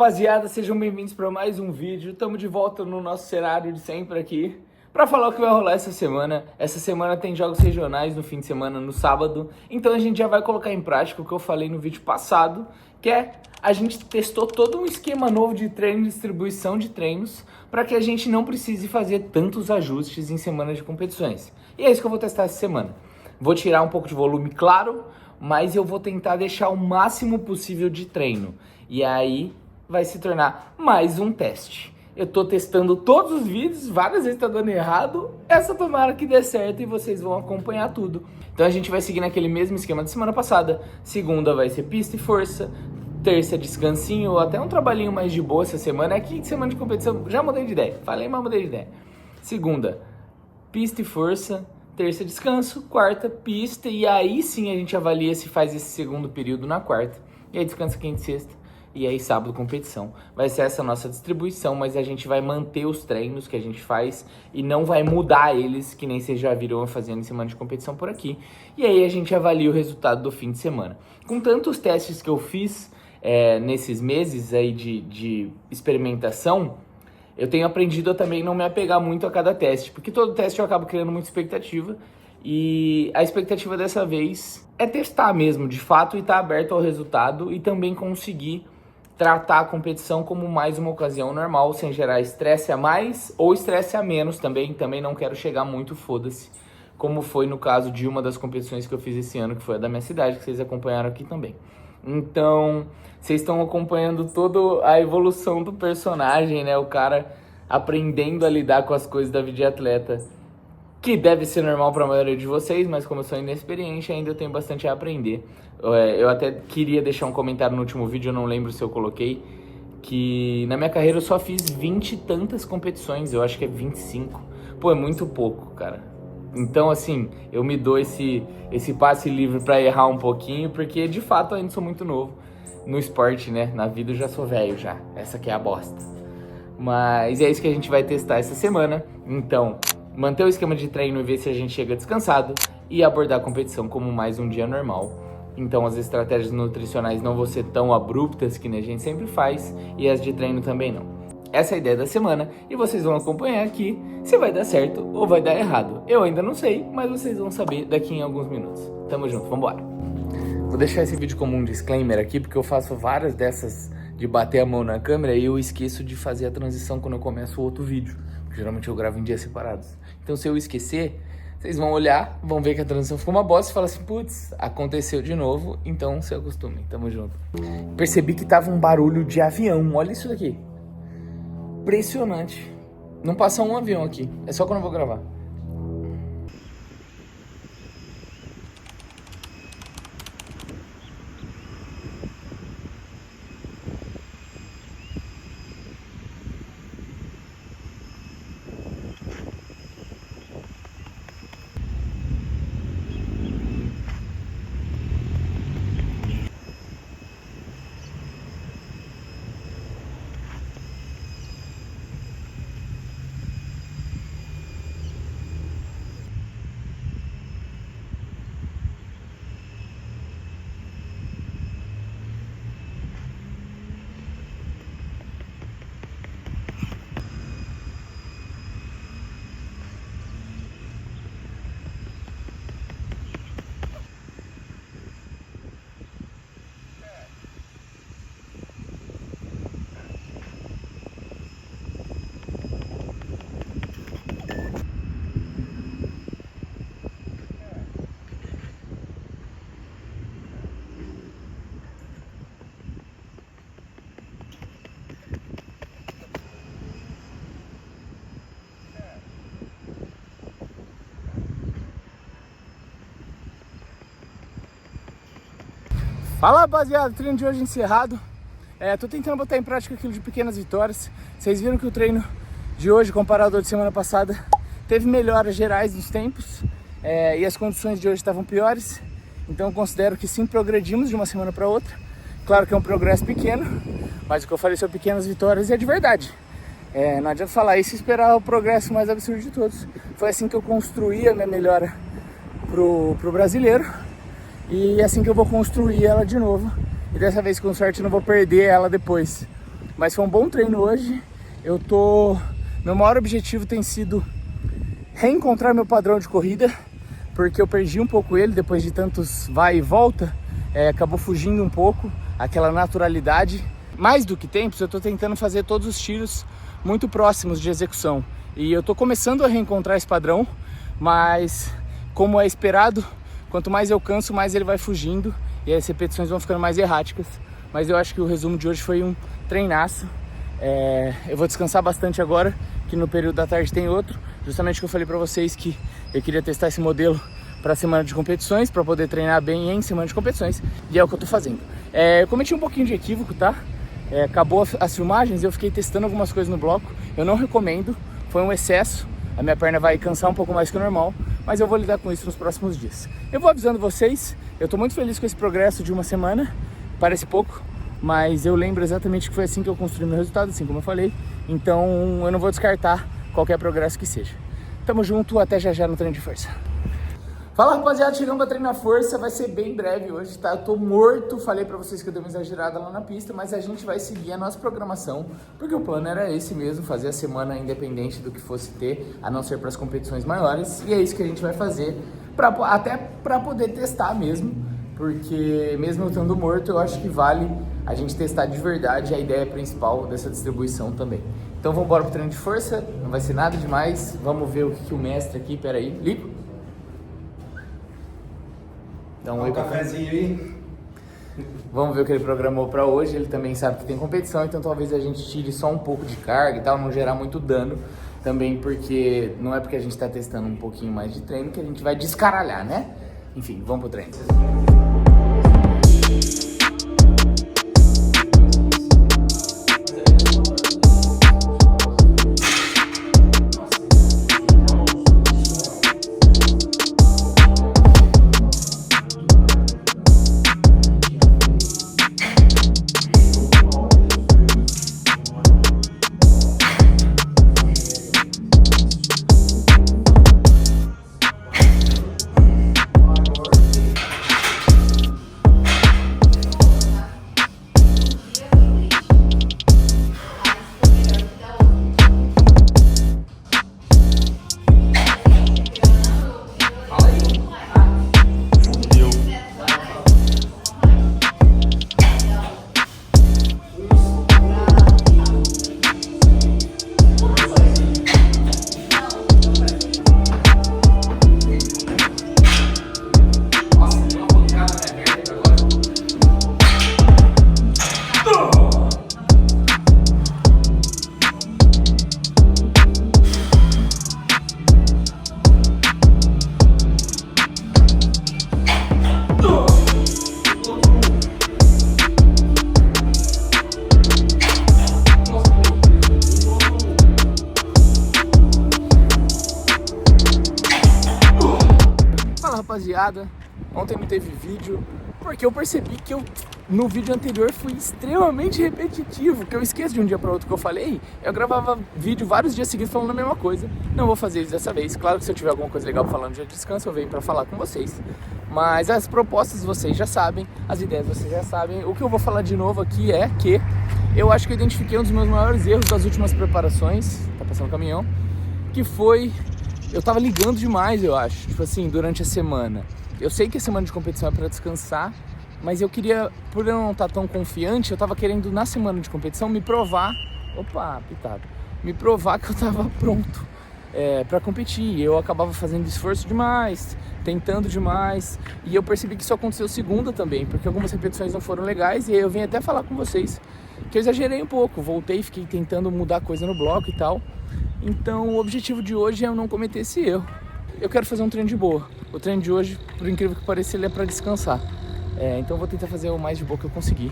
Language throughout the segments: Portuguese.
rapaziada, sejam bem-vindos para mais um vídeo. Estamos de volta no nosso cenário de sempre aqui para falar o que vai rolar essa semana. Essa semana tem jogos regionais no fim de semana, no sábado. Então a gente já vai colocar em prática o que eu falei no vídeo passado, que é a gente testou todo um esquema novo de treino e distribuição de treinos para que a gente não precise fazer tantos ajustes em semanas de competições. E é isso que eu vou testar essa semana. Vou tirar um pouco de volume, claro, mas eu vou tentar deixar o máximo possível de treino. E aí vai se tornar mais um teste. Eu tô testando todos os vídeos, várias vezes tá dando errado. Essa tomara que dê certo e vocês vão acompanhar tudo. Então a gente vai seguir naquele mesmo esquema de semana passada. Segunda vai ser pista e força. Terça descansinho, até um trabalhinho mais de boa essa semana. Aqui de semana de competição, já mudei de ideia. Falei, mas mudei de ideia. Segunda, pista e força. Terça, descanso. Quarta, pista. E aí sim a gente avalia se faz esse segundo período na quarta. E aí descansa quinta e sexta. E aí sábado, competição. Vai ser essa a nossa distribuição, mas a gente vai manter os treinos que a gente faz e não vai mudar eles, que nem vocês já viram eu fazendo em semana de competição por aqui. E aí a gente avalia o resultado do fim de semana. Com tantos testes que eu fiz nesses meses aí de experimentação, eu tenho aprendido a também não me apegar muito a cada teste, porque todo teste eu acabo criando muita expectativa. E a expectativa dessa vez é testar mesmo, de fato, e estar aberto ao resultado e também conseguir tratar a competição como mais uma ocasião normal, sem gerar estresse a mais ou estresse a menos também. Também não quero chegar muito foda-se, como foi no caso de uma das competições que eu fiz esse ano, que foi a da minha cidade, que vocês acompanharam aqui também. Então, vocês estão acompanhando toda a evolução do personagem, né? O cara aprendendo a lidar com as coisas da vida de atleta, que deve ser normal para a maioria de vocês, mas como eu sou inexperiente, ainda tenho bastante a aprender. Eu até queria deixar um comentário no último vídeo, eu não lembro se eu coloquei, que na minha carreira eu só fiz 20 e tantas competições, eu acho que é 25. Pô, é muito pouco, cara. Então, assim, eu me dou esse passe livre para errar um pouquinho, porque de fato eu ainda sou muito novo no esporte, né? Na vida eu já sou velho já, essa que é a bosta. Mas é isso que a gente vai testar essa semana, então manter o esquema de treino e ver se a gente chega descansado e abordar a competição como mais um dia normal. Então as estratégias nutricionais não vão ser tão abruptas que a gente sempre faz e as de treino também não. Essa é a ideia da semana e vocês vão acompanhar aqui se vai dar certo ou vai dar errado. Eu ainda não sei, mas vocês vão saber daqui em alguns minutos. Tamo junto, vambora! Vou deixar esse vídeo como um disclaimer aqui, porque eu faço várias dessas de bater a mão na câmera e eu esqueço de fazer a transição quando eu começo o outro vídeo. Geralmente eu gravo em dias separados. Então se eu esquecer, vocês vão olhar, vão ver que a transição ficou uma bosta e falar assim, putz, aconteceu de novo, então se acostumem, tamo junto. Percebi que tava um barulho de avião, olha isso daqui. Impressionante. Não passa um avião aqui, é só quando eu vou gravar. Fala rapaziada, o treino de hoje encerrado. Tô tentando botar em prática aquilo de pequenas vitórias. Vocês viram que o treino de hoje, comparado ao de semana passada, teve melhoras gerais nos tempos e as condições de hoje estavam piores. Então eu considero que sim, progredimos de uma semana para outra. Claro que é um progresso pequeno, mas o que eu falei sobre pequenas vitórias é de verdade. Não adianta falar isso e esperar o progresso mais absurdo de todos. Foi assim que eu construí a minha melhora pro brasileiro. E é assim que eu vou construir ela de novo. E dessa vez, com sorte, não vou perder ela depois. Mas foi um bom treino hoje. Meu maior objetivo tem sido reencontrar meu padrão de corrida, porque eu perdi um pouco ele depois de tantos vai e volta, acabou fugindo um pouco aquela naturalidade. Mais do que tempos, eu tô tentando fazer todos os tiros muito próximos de execução. E eu tô começando a reencontrar esse padrão, mas como é esperado, quanto mais eu canso, mais ele vai fugindo e as repetições vão ficando mais erráticas. Mas eu acho que o resumo de hoje foi um treinaço. Eu vou descansar bastante agora, que no período da tarde tem outro. Justamente que eu falei pra vocês que eu queria testar esse modelo para semana de competições, para poder treinar bem em semana de competições, e é o que eu tô fazendo. Eu cometi um pouquinho de equívoco, tá? Acabou as filmagens, eu fiquei testando algumas coisas no bloco. Eu não recomendo, foi um excesso. A minha perna vai cansar um pouco mais que o normal, mas eu vou lidar com isso nos próximos dias. Eu vou avisando vocês, eu tô muito feliz com esse progresso de uma semana, parece pouco, mas eu lembro exatamente que foi assim que eu construí meu resultado, assim como eu falei. Então eu não vou descartar qualquer progresso que seja. Tamo junto, até já já no treino de força. Fala rapaziada, chegamos pra treinar força, vai ser bem breve hoje, tá? Eu tô morto, falei pra vocês que eu dei uma exagerada lá na pista, mas a gente vai seguir a nossa programação, porque o plano era esse mesmo, fazer a semana independente do que fosse ter, a não ser para as competições maiores, e é isso que a gente vai fazer, até pra poder testar mesmo, porque mesmo eu estando morto, eu acho que vale a gente testar de verdade a ideia principal dessa distribuição também. Então vamos embora pro treino de força, não vai ser nada demais, vamos ver o que o mestre aqui, peraí, Lico. Dá um cafezinho aí. Vamos ver o que ele programou para hoje. Ele também sabe que tem competição, então talvez a gente tire só um pouco de carga e tal, não gerar muito dano também, porque não é porque a gente está testando um pouquinho mais de treino que a gente vai descaralhar, né? Enfim, vamos pro treino. Rapaziada, ontem não teve vídeo porque eu percebi que no vídeo anterior fui extremamente repetitivo, que eu esqueço de um dia para outro que eu falei. Eu gravava vídeo vários dias seguidos falando a mesma coisa. Não vou fazer isso dessa vez. Claro que se eu tiver alguma coisa legal falando no dia de descanso, eu venho para falar com vocês. Mas as propostas vocês já sabem, as ideias vocês já sabem. O que eu vou falar de novo aqui é que eu acho que eu identifiquei um dos meus maiores erros das últimas preparações, tá passando um caminhão, que foi... Eu tava ligando demais, eu acho, tipo assim, durante a semana. Eu sei que a semana de competição é pra descansar, mas eu queria, por eu não estar tão confiante, eu tava querendo na semana de competição me provar, me provar que eu tava pronto pra competir. Eu acabava fazendo esforço demais, tentando demais, e eu percebi que isso aconteceu segunda também, porque algumas repetições não foram legais, e aí eu vim até falar com vocês que eu exagerei um pouco, voltei, fiquei tentando mudar coisa no bloco e tal. Então o objetivo de hoje é eu não cometer esse erro. Eu quero fazer um treino de boa. O treino de hoje, por incrível que pareça, ele é para descansar. Então eu vou tentar fazer o mais de boa que eu conseguir.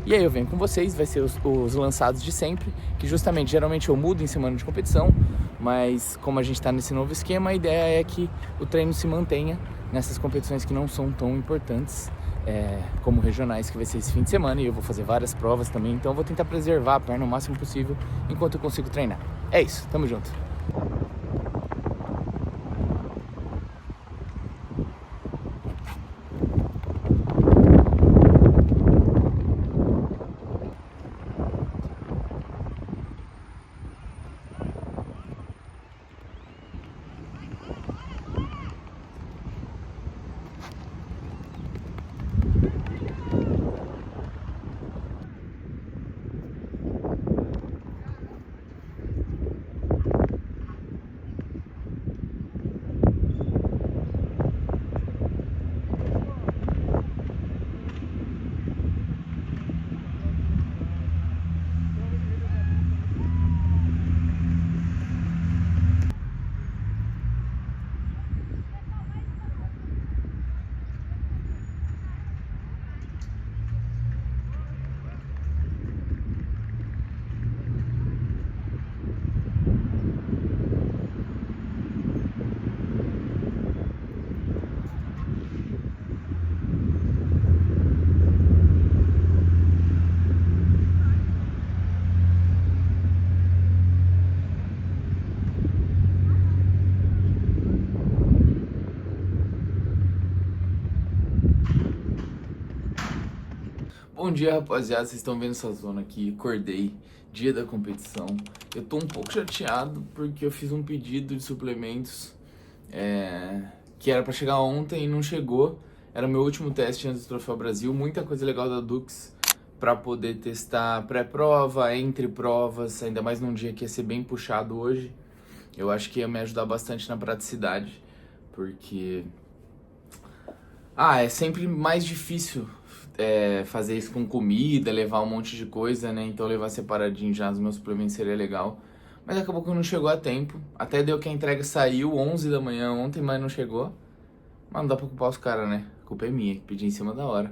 E aí eu venho com vocês, vai ser os lançados de sempre, que justamente, geralmente eu mudo em semana de competição, mas como a gente está nesse novo esquema, a ideia é que o treino se mantenha nessas competições que não são tão importantes, como regionais, que vai ser esse fim de semana, e eu vou fazer várias provas também, então eu vou tentar preservar a perna o máximo possível enquanto eu consigo treinar. É isso, tamo junto. Bom dia, rapaziada, vocês estão vendo essa zona aqui, acordei, dia da competição. Eu tô um pouco chateado porque eu fiz um pedido de suplementos que era pra chegar ontem e não chegou. Era o meu último teste antes do Troféu Brasil, muita coisa legal da Dux pra poder testar pré-prova, entre provas, ainda mais num dia que ia ser bem puxado hoje. Eu acho que ia me ajudar bastante na praticidade, porque é sempre mais difícil fazer isso com comida, levar um monte de coisa, né? Então levar separadinho já os meus suplementos seria legal. Mas acabou que não chegou a tempo. Até deu que a entrega saiu 11 da manhã ontem, mas não chegou. Mas não dá pra culpar os caras, né? A culpa é minha, que pedi em cima da hora.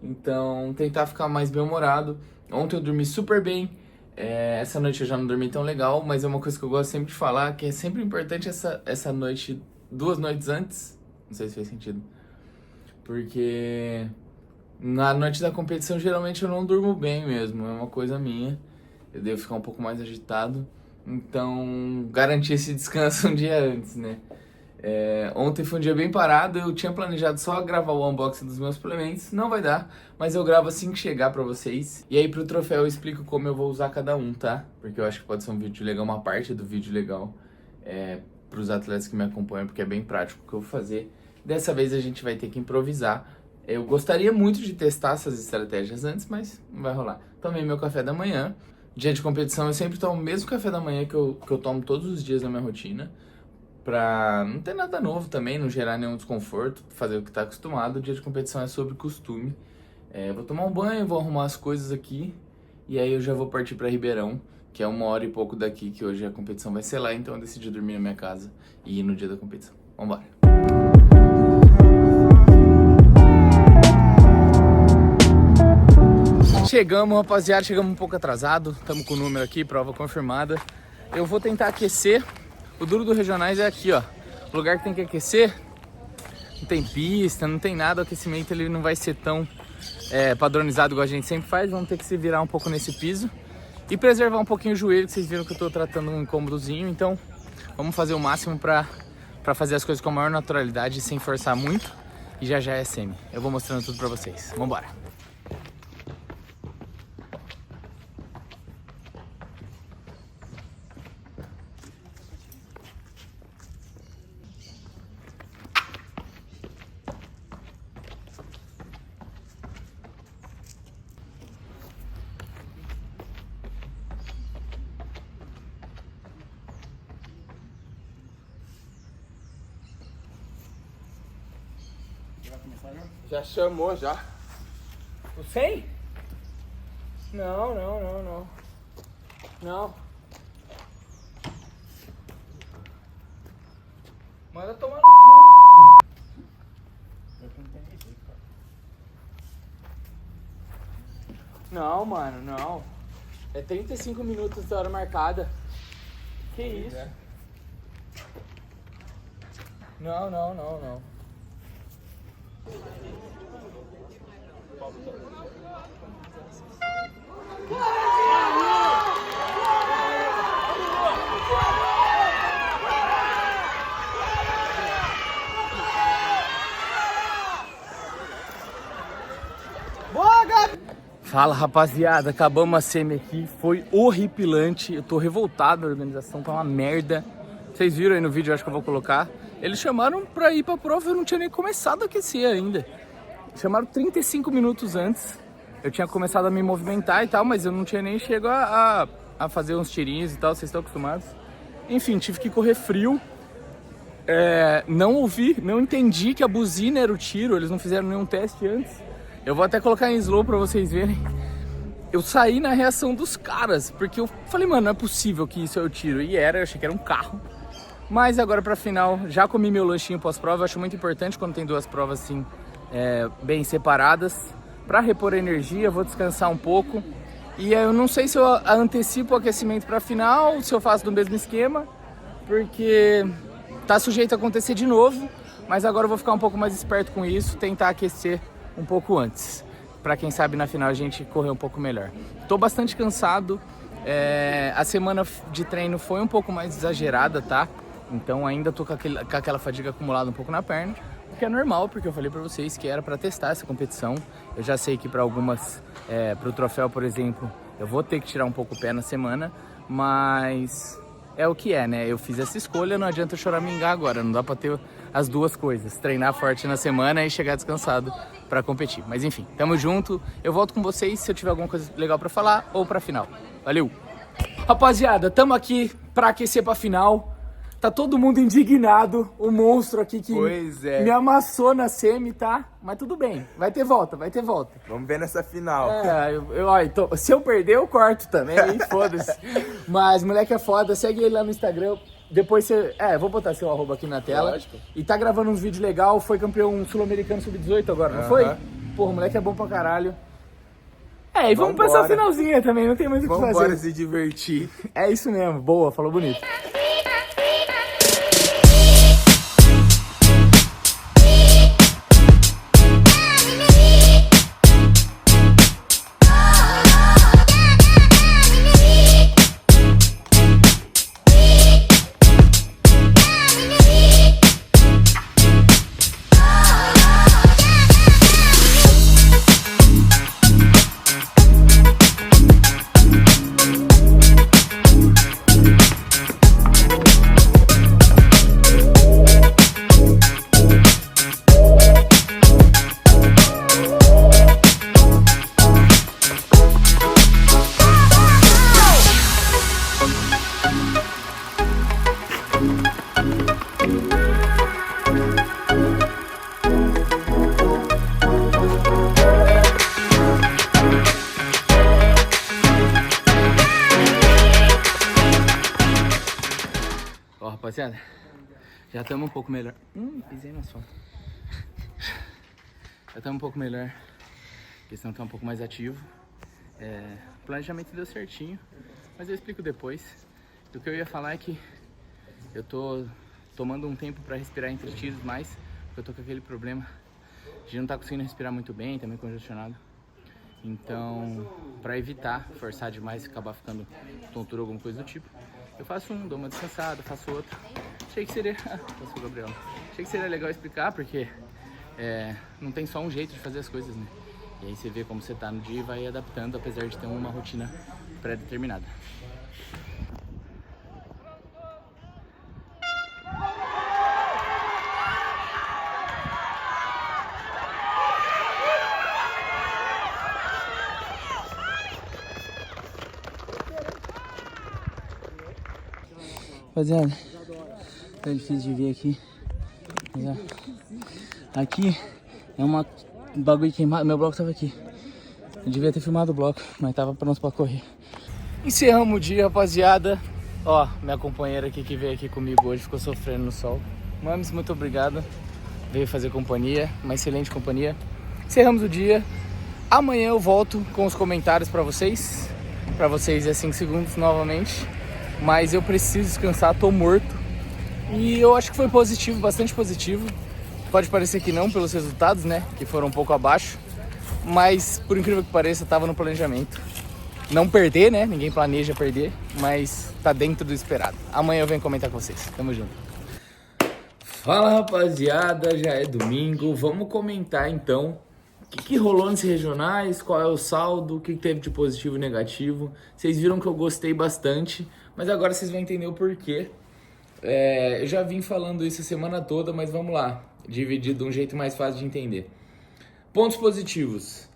Então, tentar ficar mais bem-humorado. Ontem eu dormi super bem. Essa noite eu já não dormi tão legal, mas é uma coisa que eu gosto sempre de falar, que é sempre importante essa noite, 2 noites antes. Não sei se fez sentido. Porque na noite da competição, geralmente eu não durmo bem mesmo, é uma coisa minha. Eu devo ficar um pouco mais agitado, então garantir esse descanso um dia antes, né? Ontem foi um dia bem parado, eu tinha planejado só gravar o unboxing dos meus suplementos, não vai dar, mas eu gravo assim que chegar pra vocês. E aí pro troféu eu explico como eu vou usar cada um, tá? Porque eu acho que pode ser um vídeo legal, uma parte do vídeo legal pros atletas que me acompanham, porque é bem prático o que eu vou fazer. Dessa vez a gente vai ter que improvisar. Eu gostaria muito de testar essas estratégias antes, mas não vai rolar. Tomei meu café da manhã. Dia de competição eu sempre tomo o mesmo café da manhã que eu tomo todos os dias na minha rotina. Pra não ter nada novo também, não gerar nenhum desconforto, fazer o que tá acostumado. O dia de competição é sobre costume. Vou tomar um banho, vou arrumar as coisas aqui. E aí eu já vou partir pra Ribeirão, que é 1h e pouco daqui, que hoje a competição vai ser lá. Então eu decidi dormir na minha casa e ir no dia da competição. Vambora! Chegamos, rapaziada, chegamos um pouco atrasado, estamos com o número aqui, prova confirmada. Eu vou tentar aquecer. O duro do Regionais é aqui, ó, o lugar que tem que aquecer, não tem pista, não tem nada, o aquecimento ele não vai ser tão padronizado igual a gente sempre faz. Vamos ter que se virar um pouco nesse piso e preservar um pouquinho o joelho, que vocês viram que eu tô tratando um incômodozinho. Então vamos fazer o máximo pra fazer as coisas com a maior naturalidade, sem forçar muito. E já é semi, eu vou mostrando tudo pra vocês, vambora! Já chamou, já. O 100? Não. Não. Manda tomar no cu. Não, mano, não. É 35 minutos da hora marcada. Que isso? Não. Fala, rapaziada, acabamos a semi aqui, foi horripilante, eu tô revoltado, a organização tá uma merda. Vocês viram aí no vídeo, eu acho que eu vou colocar. Eles chamaram pra ir pra prova, eu não tinha nem começado a aquecer ainda. Chamaram 35 minutos antes, eu tinha começado a me movimentar e tal, mas eu não tinha nem chegado a fazer uns tirinhos e tal, vocês estão acostumados. Enfim, tive que correr frio. Não ouvi, não entendi que a buzina era o tiro, eles não fizeram nenhum teste antes. Eu vou até colocar em slow pra vocês verem. Eu saí na reação dos caras, porque eu falei, mano, não é possível que isso é o tiro. E eu achei que era um carro. Mas agora pra final, já comi meu lanchinho pós-prova. Eu acho muito importante quando tem 2 provas assim, bem separadas. Pra repor energia, vou descansar um pouco. E eu não sei se eu antecipo o aquecimento pra final, se eu faço do mesmo esquema. Porque tá sujeito a acontecer de novo. Mas agora eu vou ficar um pouco mais esperto com isso, tentar aquecer um pouco antes, para quem sabe na final a gente correr um pouco melhor. Tô bastante cansado, a semana de treino foi um pouco mais exagerada, tá? Então ainda tô com aquela fadiga acumulada um pouco na perna, que é normal, porque eu falei pra vocês que era pra testar essa competição. Eu já sei que pra algumas, pro troféu, por exemplo, eu vou ter que tirar um pouco o pé na semana, mas é o que é, né? Eu fiz essa escolha, não adianta eu choramingar agora, não dá pra ter as duas coisas, treinar forte na semana e chegar descansado pra competir. Mas enfim, tamo junto, eu volto com vocês se eu tiver alguma coisa legal pra falar ou pra final. Valeu! Rapaziada, tamo aqui pra aquecer pra final. Tá todo mundo indignado, o monstro aqui que me amassou na semi, tá? Mas tudo bem, vai ter volta, vai ter volta. Vamos ver nessa final. Então, se eu perder, eu corto também, foda-se. Mas moleque é foda, segue ele lá no Instagram. Depois você... vou botar seu arroba aqui na tela. Lógico. E tá gravando uns vídeos legais, foi campeão sul-americano sub-18 agora, não foi? Porra, o moleque é bom pra caralho. E vamos passar a finalzinha também, não tem muito o que fazer. Vamos se divertir. É isso mesmo, boa, falou bonito. Rapaziada, já estamos um pouco melhor. Pisei na sua. Já estamos um pouco melhor. A questão tá um pouco mais ativo. O planejamento deu certinho, mas eu explico depois. O que eu ia falar é que eu tô tomando um tempo para respirar entre tiros mais, porque eu tô com aquele problema de não estar conseguindo respirar muito bem, também congestionado. Então, para evitar forçar demais e acabar ficando tontura ou alguma coisa do tipo, eu faço dou uma descansada, faço outro. Achei que seria... Nossa, Gabriel. Achei que seria legal explicar, porque não tem só um jeito de fazer as coisas, né? E aí você vê como você tá no dia e vai adaptando, apesar de ter uma rotina pré-determinada. Rapaziada, tá difícil de ver aqui. Mas, aqui é um bagulho queimado. Meu bloco tava aqui. Eu devia ter filmado o bloco, mas tava pronto pra correr. Encerramos o dia, rapaziada. Ó, minha companheira aqui que veio aqui comigo hoje ficou sofrendo no sol. Mames, muito obrigado. Veio fazer companhia, uma excelente companhia. Encerramos o dia. Amanhã eu volto com os comentários pra vocês. Pra vocês é 5 segundos novamente. Mas eu preciso descansar, tô morto. E eu acho que foi positivo, bastante positivo. Pode parecer que não, pelos resultados, né? Que foram um pouco abaixo. Mas, por incrível que pareça, tava no planejamento. Não perder, né? Ninguém planeja perder. Mas tá dentro do esperado. Amanhã eu venho comentar com vocês. Tamo junto. Fala, rapaziada. Já é domingo. Vamos comentar, então, o que rolou nesses regionais, qual é o saldo, o que teve de positivo e negativo. Vocês viram que eu gostei bastante, mas agora vocês vão entender o porquê. Eu já vim falando isso a semana toda, mas vamos lá, dividir de um jeito mais fácil de entender. Pontos positivos.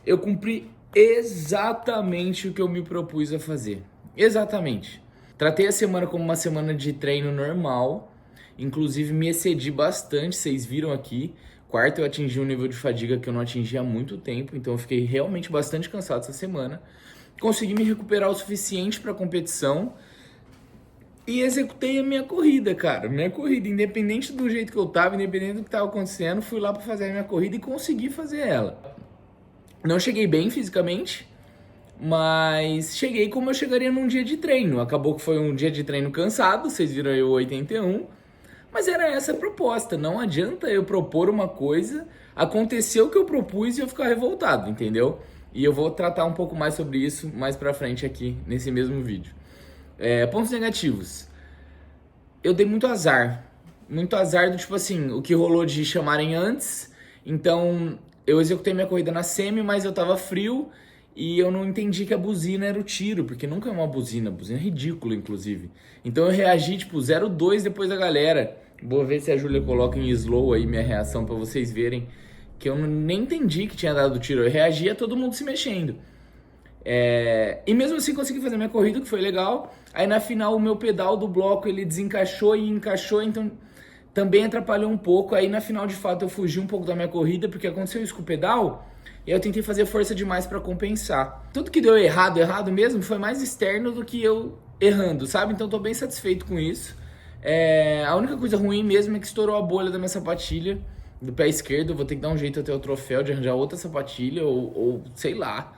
Eu cumpri exatamente o que eu me propus a fazer. Exatamente. Tratei a semana como uma semana de treino normal, inclusive me excedi bastante, vocês viram aqui. Quarta eu atingi um nível de fadiga que eu não atingi há muito tempo, então eu fiquei realmente bastante cansado essa semana. Consegui me recuperar o suficiente para a competição e executei a minha corrida, cara. Minha corrida, independente do jeito que eu tava, independente do que tava acontecendo, fui lá para fazer a minha corrida e consegui fazer ela. Não cheguei bem fisicamente, mas cheguei como eu chegaria num dia de treino. Acabou que foi um dia de treino cansado, vocês viram aí o 81. Mas era essa a proposta, não adianta eu propor uma coisa, acontecer o que eu propus e eu ficar revoltado, entendeu? E eu vou tratar um pouco mais sobre isso mais pra frente aqui, nesse mesmo vídeo. Pontos negativos. Eu dei muito azar muito azar do tipo assim, o que rolou de chamarem antes, então eu executei minha corrida na semi, mas eu tava frio e eu não entendi que a buzina era o tiro, porque nunca é uma buzina é ridícula, inclusive. Então eu reagi, tipo, 0,2 depois da galera. Vou ver se a Júlia coloca em slow aí minha reação pra vocês verem, que eu nem entendi que tinha dado tiro, eu reagi a todo mundo se mexendo. E mesmo assim consegui fazer minha corrida, que foi legal. Aí na final o meu pedal do bloco ele desencaixou e encaixou, então também atrapalhou um pouco. Aí na final de fato eu fugi um pouco da minha corrida, porque aconteceu isso com o pedal e eu tentei fazer força demais pra compensar. Tudo que deu errado mesmo, foi mais externo do que eu errando, sabe? Então tô bem satisfeito com isso. A única coisa ruim mesmo é que estourou a bolha da minha sapatilha do pé esquerdo. Eu vou ter que dar um jeito até o troféu de arranjar outra sapatilha ou sei lá.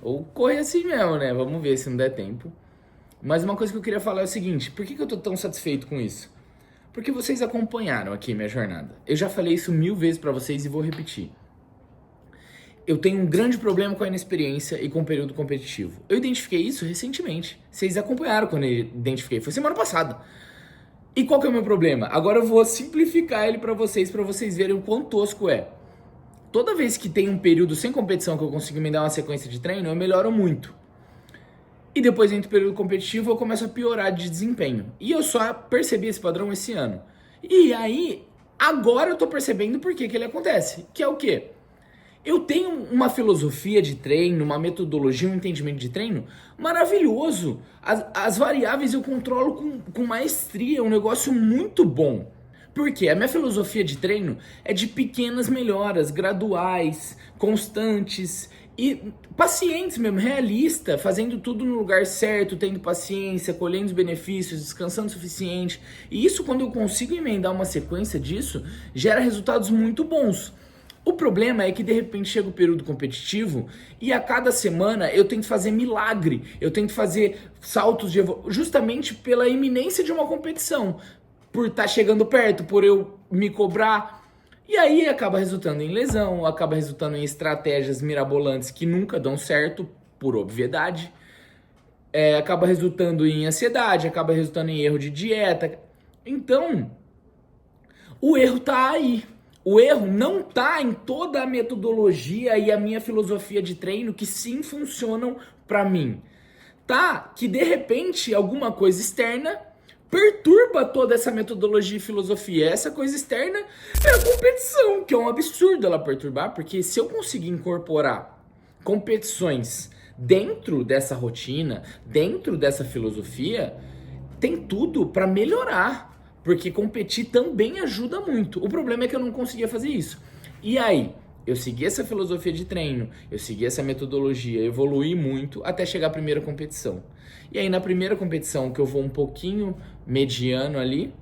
Ou correr assim mesmo, né? Vamos ver se não der tempo. Mas uma coisa que eu queria falar é o seguinte: por que eu tô tão satisfeito com isso? Porque vocês acompanharam aqui minha jornada. Eu já falei isso 1000 vezes pra vocês e vou repetir. Eu tenho um grande problema com a inexperiência e com o período competitivo. Eu identifiquei isso recentemente. Vocês acompanharam quando eu identifiquei. Foi semana passada. E qual que é o meu problema? Agora eu vou simplificar ele pra vocês verem o quão tosco é. Toda vez que tem um período sem competição que eu consigo me dar uma sequência de treino, eu melhoro muito. E depois entra o período competitivo, eu começo a piorar de desempenho. E eu só percebi esse padrão esse ano. E aí, agora eu tô percebendo por que ele acontece. Que é o quê? Eu tenho uma filosofia de treino, uma metodologia, um entendimento de treino maravilhoso. As variáveis eu controlo com maestria, é um negócio muito bom. Por quê? A minha filosofia de treino é de pequenas melhoras, graduais, constantes e pacientes mesmo, realista, fazendo tudo no lugar certo, tendo paciência, colhendo os benefícios, descansando o suficiente. E isso, quando eu consigo emendar uma sequência disso, gera resultados muito bons. O problema é que de repente chega o período competitivo e a cada semana eu tento fazer milagre, eu tento fazer saltos de evolução, justamente pela iminência de uma competição, por estar chegando perto, por eu me cobrar. E aí acaba resultando em lesão, acaba resultando em estratégias mirabolantes que nunca dão certo, por obviedade. Acaba resultando em ansiedade, acaba resultando em erro de dieta. Então, o erro tá aí. O erro não tá em toda a metodologia e a minha filosofia de treino que sim funcionam pra mim. Tá que de repente alguma coisa externa perturba toda essa metodologia e filosofia. Essa coisa externa é a competição, que é um absurdo ela perturbar, porque se eu conseguir incorporar competições dentro dessa rotina, dentro dessa filosofia, tem tudo pra melhorar. Porque competir também ajuda muito. O problema é que eu não conseguia fazer isso. E aí, eu segui essa filosofia de treino, eu segui essa metodologia, evoluí muito até chegar à primeira competição. E aí, na primeira competição, que eu vou um pouquinho mediano ali,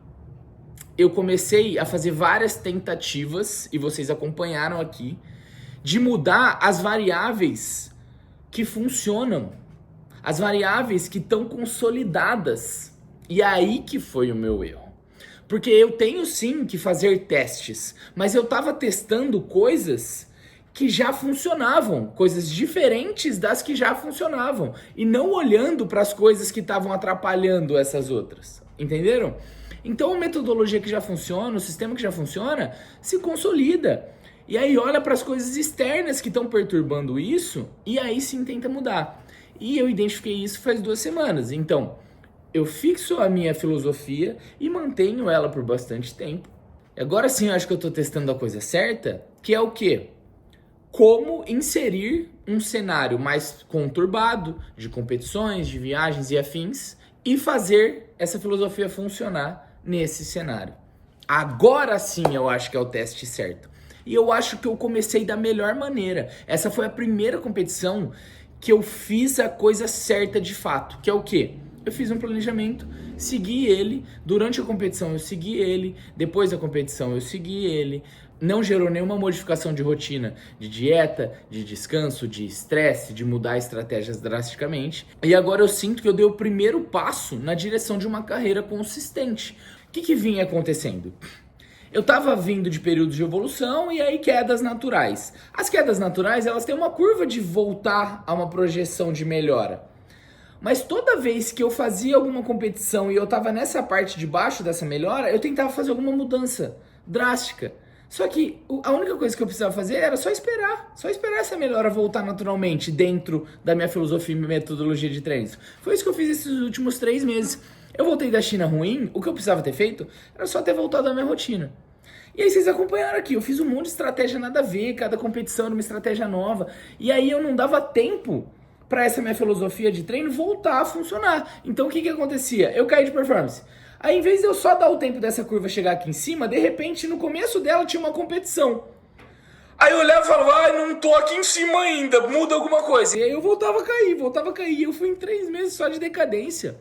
eu comecei a fazer várias tentativas, e vocês acompanharam aqui, de mudar as variáveis que funcionam. As variáveis que estão consolidadas. E aí que foi o meu erro. Porque eu tenho sim que fazer testes, mas eu estava testando coisas que já funcionavam, coisas diferentes das que já funcionavam, e não olhando para as coisas que estavam atrapalhando essas outras, entenderam? Então a metodologia que já funciona, o sistema que já funciona, se consolida. E aí olha para as coisas externas que estão perturbando isso, e aí sim tenta mudar. E eu identifiquei isso faz 2 semanas, então eu fixo a minha filosofia e mantenho ela por bastante tempo. Agora sim eu acho que eu estou testando a coisa certa, que é o quê? Como inserir um cenário mais conturbado, de competições, de viagens e afins, e fazer essa filosofia funcionar nesse cenário. Agora sim eu acho que é o teste certo. E eu acho que eu comecei da melhor maneira. Essa foi a primeira competição que eu fiz a coisa certa de fato, que é o quê? Eu fiz um planejamento, segui ele, durante a competição eu segui ele, depois da competição eu segui ele, não gerou nenhuma modificação de rotina, de dieta, de descanso, de estresse, de mudar estratégias drasticamente. E agora eu sinto que eu dei o primeiro passo na direção de uma carreira consistente. O que vinha acontecendo? Eu tava vindo de períodos de evolução e aí quedas naturais. As quedas naturais, elas têm uma curva de voltar a uma projeção de melhora. Mas toda vez que eu fazia alguma competição e eu tava nessa parte de baixo dessa melhora, eu tentava fazer alguma mudança drástica. Só que a única coisa que eu precisava fazer era só esperar essa melhora voltar naturalmente dentro da minha filosofia e metodologia de treinos. Foi isso que eu fiz esses últimos 3 meses. Eu voltei da China ruim, o que eu precisava ter feito era só ter voltado à minha rotina. E aí vocês acompanharam aqui, eu fiz um monte de estratégia nada a ver, cada competição era uma estratégia nova. E aí eu não dava tempo para essa minha filosofia de treino voltar a funcionar. Então o que acontecia? Eu caí de performance. Aí, em vez de eu só dar o tempo dessa curva chegar aqui em cima, de repente, no começo dela tinha uma competição. Aí eu olhava e falava, não tô aqui em cima ainda, muda alguma coisa. E aí eu voltava a cair. E eu fui em 3 meses só de decadência.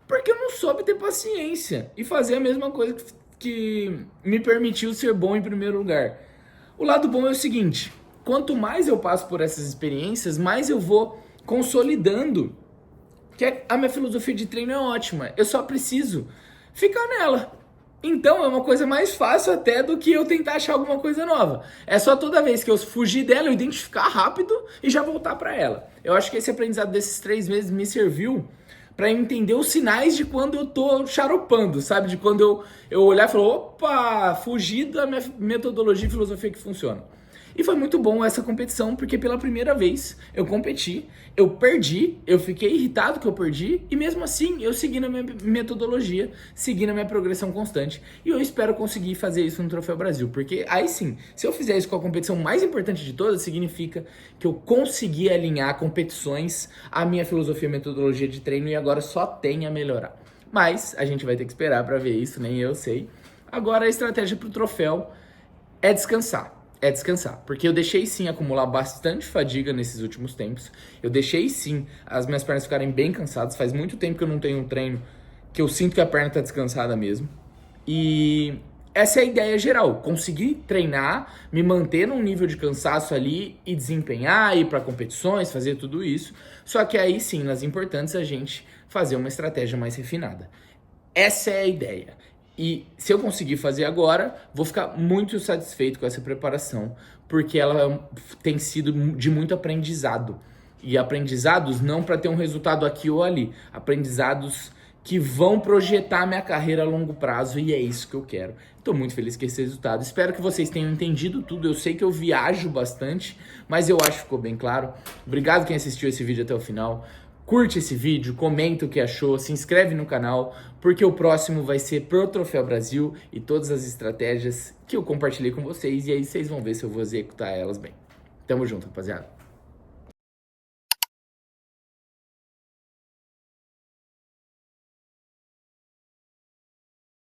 Porque eu não soube ter paciência e fazer a mesma coisa que me permitiu ser bom em primeiro lugar. O lado bom é o seguinte, quanto mais eu passo por essas experiências, mais eu vou consolidando que a minha filosofia de treino é ótima, eu só preciso ficar nela. Então é uma coisa mais fácil até do que eu tentar achar alguma coisa nova. É só toda vez que eu fugir dela, eu identificar rápido e já voltar para ela. Eu acho que esse aprendizado desses 3 meses me serviu para entender os sinais de quando eu tô charopando, sabe? De quando eu olhar e falar, opa, fugi da minha metodologia e filosofia que funciona. E foi muito bom essa competição, porque pela primeira vez eu competi, eu perdi, eu fiquei irritado que eu perdi, e mesmo assim eu segui na minha metodologia, segui na minha progressão constante, e eu espero conseguir fazer isso no Troféu Brasil, porque aí sim, se eu fizer isso com a competição mais importante de todas, significa que eu consegui alinhar competições à minha filosofia e metodologia de treino, e agora só tem a melhorar. Mas a gente vai ter que esperar para ver isso, nem eu sei. Agora a estratégia para o troféu é descansar. Porque eu deixei sim acumular bastante fadiga nesses últimos tempos. Eu deixei sim as minhas pernas ficarem bem cansadas. Faz muito tempo que eu não tenho um treino que eu sinto que a perna tá descansada mesmo. E essa é a ideia geral. Conseguir treinar, me manter num nível de cansaço ali e desempenhar, ir para competições, fazer tudo isso. Só que aí sim, nas importantes, a gente fazer uma estratégia mais refinada. Essa é a ideia. E se eu conseguir fazer agora, vou ficar muito satisfeito com essa preparação, porque ela tem sido de muito aprendizado. E aprendizados não para ter um resultado aqui ou ali, aprendizados que vão projetar minha carreira a longo prazo, e é isso que eu quero. Estou muito feliz com esse resultado. Espero que vocês tenham entendido tudo. Eu sei que eu viajo bastante, mas eu acho que ficou bem claro. Obrigado quem assistiu esse vídeo até o final. Curte esse vídeo, comenta o que achou, se inscreve no canal, porque o próximo vai ser pro Troféu Brasil e todas as estratégias que eu compartilhei com vocês, e aí vocês vão ver se eu vou executar elas bem. Tamo junto, rapaziada.